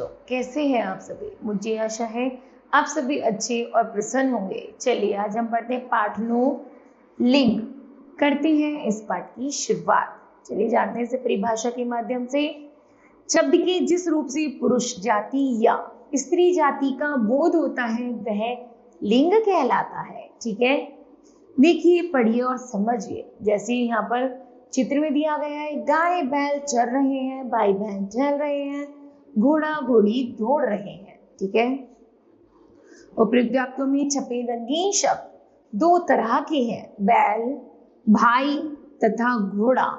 दोस्तों, कैसे हैं आप सभी। मुझे आशा है आप सभी अच्छे और प्रसन्न होंगे। चलिए आज हम पढ़ते हैं पाठ 9 लिंग। करते हैं इस पाठ की शुरुआत। चलिए जानते हैं इसे परिभाषा के माध्यम से। शब्द के जिस रूप से पुरुष जाति या स्त्री जाति का बोध होता है वह लिंग कहलाता है। ठीक है, देखिए, पढ़िए और समझिए। जैसे यहाँ पर चित्र में दिया गया है, गाय बैल चर रहे हैं, भाई बहन चल रहे हैं, घोड़ा घोड़ी दौड़ रहे हैं। ठीक है, उपयुक्त वाक्यों में छपे रंगीन शब्द दो तरह के हैं, बैल भाई तथा घोड़ा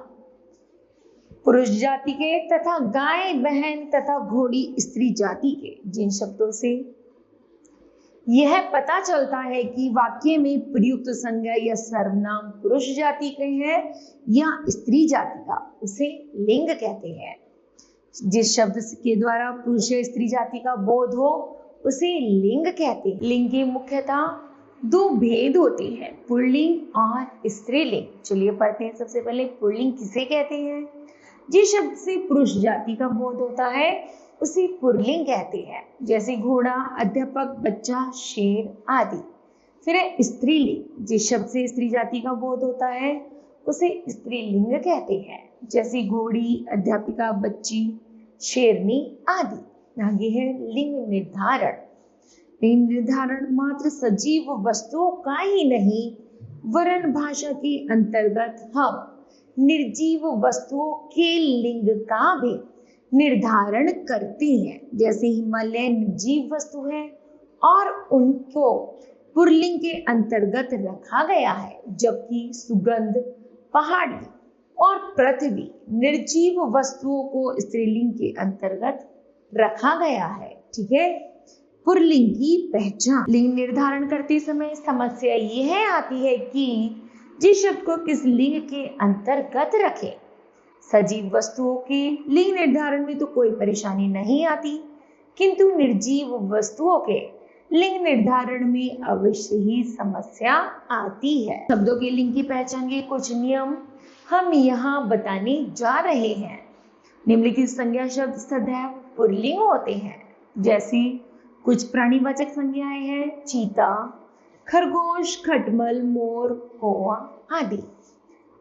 पुरुष जाति के तथा गाय बहन तथा घोड़ी स्त्री जाति के। जिन शब्दों से यह पता चलता है कि वाक्य में प्रयुक्त संज्ञा या सर्वनाम पुरुष जाति के हैं या स्त्री जाति का, उसे लिंग कहते हैं। जिस शब्द के द्वारा पुरुष या स्त्री जाति का बोध हो उसे लिंग कहते हैं। लिंग के मुख्यतः दो भेद होते हैं, पुल्लिंग और स्त्रीलिंग। चलिए पढ़ते हैं। सबसे पहले पुल्लिंग किसे कहते हैं। जिस शब्द से पुरुष जाति का बोध होता है उसे पुल्लिंग कहते हैं, जैसे घोड़ा, अध्यापक, बच्चा, शेर आदि। फिर है स्त्रीलिंग। जिस शब्द से स्त्री जाति का बोध होता है उसे स्त्रीलिंग कहते हैं, जैसे घोड़ी, अध्यापिका, बच्ची, शेरनी आदि। आगे है लिंग निर्धारण। लिंग निर्धारण मात्र सजीव वस्तुओं का ही नहीं वरन भाषा के अंतर्गत हम निर्जीव वस्तुओं के लिंग का भी निर्धारण करते हैं। जैसे हिमालय निर्जीव वस्तु है और उनको पुल्लिंग के अंतर्गत रखा गया है, जबकि सुगंध, पहाड़ी और पृथ्वी निर्जीव वस्तुओं को स्त्रीलिंग के अंतर्गत रखा गया है। ठीक है, पुल्लिंग की पहचान। लिंग निर्धारण करते समय समस्या यह आती है कि जिस शब्द को किस लिंग के अंतर्गत रखें। सजीव वस्तुओं के लिंग निर्धारण में तो कोई परेशानी नहीं आती, किंतु निर्जीव वस्तुओं के लिंग निर्धारण में अवश्य ही समस्या आती है। शब्दों के लिंग की पहचान के कुछ नियम हम यहाँ बताने जा रहे हैं। निम्नलिखित संज्ञा शब्द सदैव पुल्लिंग होते हैं, जैसे कुछ प्राणीवाचक संज्ञाएं हैं, चीता, खरगोश, खटमल, मोर, कौवा आदि।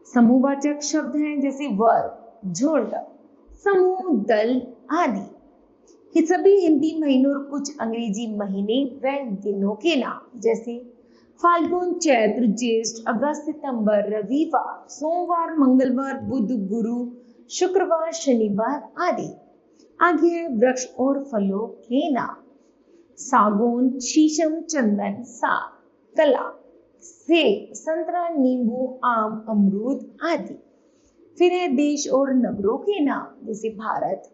समूहवाचक शब्द हैं जैसे वर्ग, झुंड, समूह, दल आदि। ये सभी हिंदी महीनों और कुछ अंग्रेजी महीने व दिनों के नाम, जैसे फाल्गुन, चैत्र, ज्येष्ठ, अगस्त, सितंबर, रविवार, सोमवार, मंगलवार, बुध, गुरु, शुक्रवार, शनिवार आदि। आगे है वृक्ष और फलों के नाम, सागौन, शीशम, चंदन, साग, कला, सेब, संतरा, नींबू, आम, अमरूद आदि। फिर है देश और नगरों के नाम, जैसे Bharat,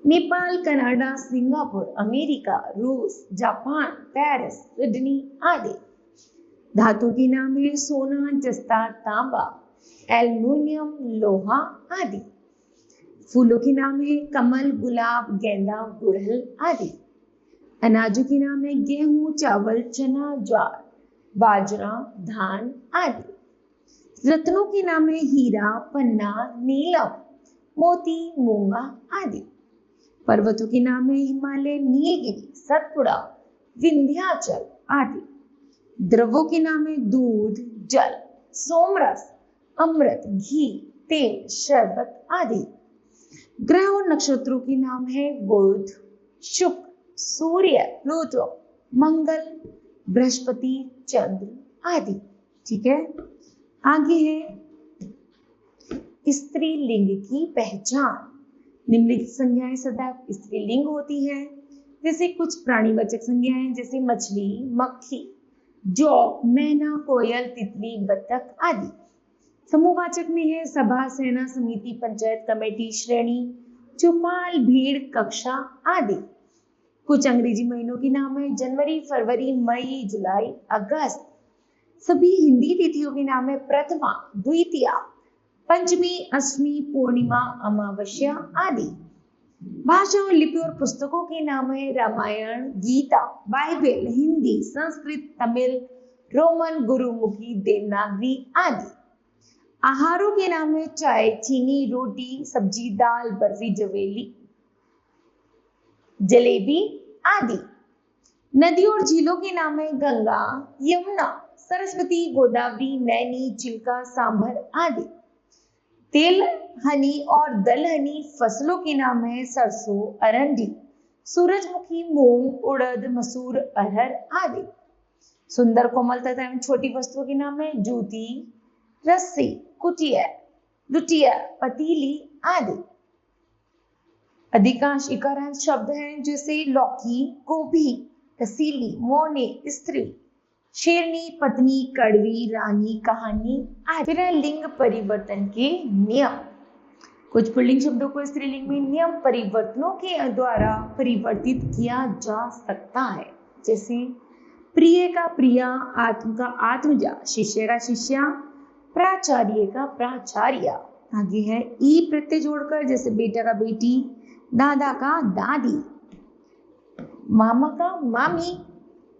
Nepal, Canada, Singapore, America, रूस, जापान, पेरिस, सिडनी आदि। धातु के नाम है सोना, जस्ता, तांबा, एल्युमिनियम, लोहा आदि। फूलों के नाम है कमल, गुलाब, गेंदा, गुड़हल आदि। अनाजों के नाम है गेहूं, चावल, चना, ज्वार, बाजरा, धान आदि। रत्नों के नाम है हीरा, पन्ना, नीलम, मोती, मूंगा आदि। पर्वतों के नाम है हिमालय, नीलगिरी, सतपुड़ा, विंध्याचल आदि। द्रवों के नाम है दूध, जल, सोमरस, अमृत, घी, तेल, शरबत आदि। ग्रह और नक्षत्रों के नाम है बुध, शुक्र, सूर्य, प्लूटो, मंगल, बृहस्पति, चंद्र आदि। ठीक है, आगे है स्त्रीलिंग की पहचान। निम्नलिखित संज्ञाएं सदैव स्त्रीलिंग होती हैं, जैसे कुछ प्राणीवाचक संज्ञाएं जैसे मछली, मक्खी, जौ, मैना, कोयल, तितली, बत्तख आदि। समूहवाचक में है सभा, सेना, समिति, पंचायत, कमेटी, श्रेणी, चौपाल, भीड़, कक्षा आदि। कुछ अंग्रेजी महीनों के नाम है जनवरी, फरवरी, मई, जुलाई, अगस्त। सभी हिंदी तिथियों के नाम है प्रथमा, द्वितीया, पंचमी, अष्टमी, पूर्णिमा, अमावस्या आदि। भाषा और लिपि और पुस्तकों के नाम है रामायण, गीता, बाइबल, हिंदी, संस्कृत, तमिल, रोमन, गुरुमुखी, देवनागरी आदि। आहारों के नाम है चाय, चीनी, रोटी, सब्जी, दाल, बर्फी, जवेली जलेबी आदि। नदी और झीलों के नाम है गंगा, यमुना, सरस्वती, गोदावरी, नैनी, चिल्का, सांभर आदि। तेल हनी और दलहनी फसलों के नाम है सरसों, अरंडी, सूरजमुखी, मूंग, उड़द, मसूर, अरहर आदि। सुंदर, कोमल तथा एवं छोटी वस्तुओं के नाम है जूती, रस्सी, कुटिया, लुटिया, पतीली आदि। अधिकांश इकारांत शब्द हैं जैसे लौकी, गोभी, रसीली, मोने, स्त्री, शेरनी, पत्नी, कड़वी, रानी, कहानी आदि। फिर है लिंग परिवर्तन के नियम। कुछ पुल्लिंग शब्दों को स्त्रीलिंग में नियम परिवर्तनों के द्वारा परिवर्तित किया जा सकता है, जैसे प्रिय का प्रिया, आत्म का आत्मजा, शिष्य का शिष्या, प्राचार्य का प्राचार्य। आगे है ई प्रत्यय जोड़कर, जैसे बेटा का बेटी, दादा का दादी, मामा का मामी,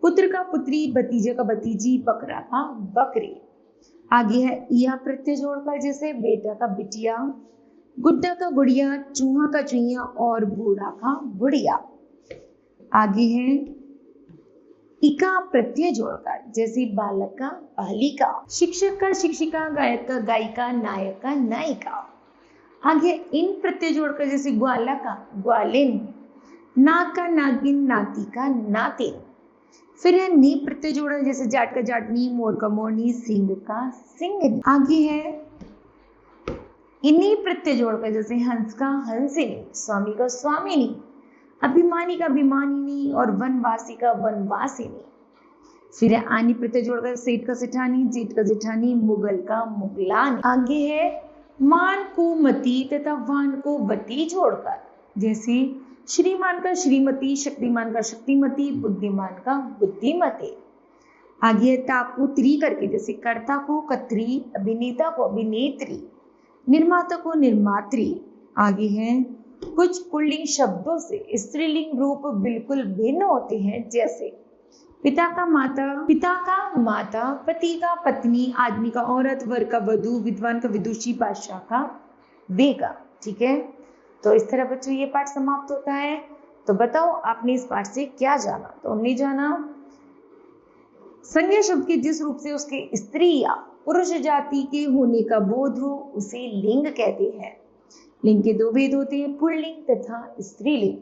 पुत्र का पुत्री, भतीजे का भतीजी, बकरा का बकरी। आगे है यह प्रत्यय जोड़कर, जैसे बेटा का बिटिया, गुड्डा का गुड़िया, चूहा का चुईया और बूढ़ा का बुढ़िया। आगे है इका प्रत्यय जोड़कर, जैसे बालक का बालिका, शिक्षक का शिक्षिका, गायक का गायिका, नायक का नायिका। आगे इन प्रत्यय जोड़कर, जैसे ग्वाला का ग्वालिन, नाग का नागिन, नाती का नातिन। फिर है नी प्रत्यय जोड़ा, जैसे जाट का जाटनी, मोर का मोरनी, सिंह का सिंगनी। आगे है इन्हीं प्रत्यय जोड़कर, जैसे हंस का हंसिनी, स्वामी का स्वामिनी, अभिमानी का अभिमानिनी और वनवासी का वनवासिनी। फिर है आनी प्रत्यय जोड़कर, सेठ का सेठानी, जेठ का जेठानी, मुगल का मुगलानी। आगे है मान को मती तथा वान को वती जोड़कर, जैसे श्रीमान का श्रीमती, शक्तिमान का शक्तिमती, बुद्धिमान का बुद्धिमती। आगे है ता को त्री करके, जैसे कर्ता को कत्री, अभिनेता को अभिनेत्री, निर्माता को निर्मात्री। आगे है कुछ पुल्लिंग शब्दों से स्त्रीलिंग रूप बिल्कुल भिन्न होते हैं, जैसे पिता का माता, पति का पत्नी, आदमी का औरत, वर का वधु, विद्वान का विदुषी, बादशाह का बेगा। ठीक है, तो इस तरह बच्चों ये पाठ समाप्त होता है। तो बताओ आपने इस पाठ से क्या जाना? तो हमने जाना संज्ञा शब्द के जिस रूप से उसके स्त्री या पुरुष जाति के होने का बोध हो उसे लिंग कहते हैं। लिंग के दो भेद होते हैं, पुल्लिंग तथा स्त्रीलिंग।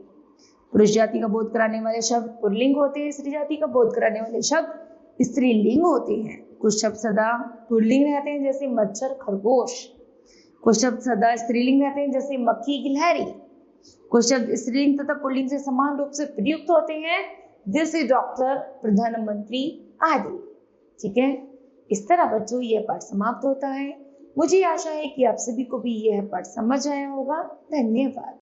पुरुष जाति का बोध कराने वाले शब्द पुल्लिंग होते हैं, स्त्री जाति का बोध कराने वाले शब्द स्त्रीलिंग होते हैं। कुछ शब्द सदा पुल्लिंग रहते हैं, जैसे मच्छर, खरगोश। कुछ शब्द सदा स्त्रीलिंग रहते हैं, जैसे मक्खी, गिलहरी। कुछ शब्द स्त्रीलिंग तथा पुल्लिंग से समान रूप से प्रयुक्त होते हैं, जैसे डॉक्टर, प्रधानमंत्री आदि। ठीक है, इस तरह बच्चों यह पाठ समाप्त होता है। मुझे आशा है कि आप सभी को भी यह पाठ समझ आया होगा। धन्यवाद।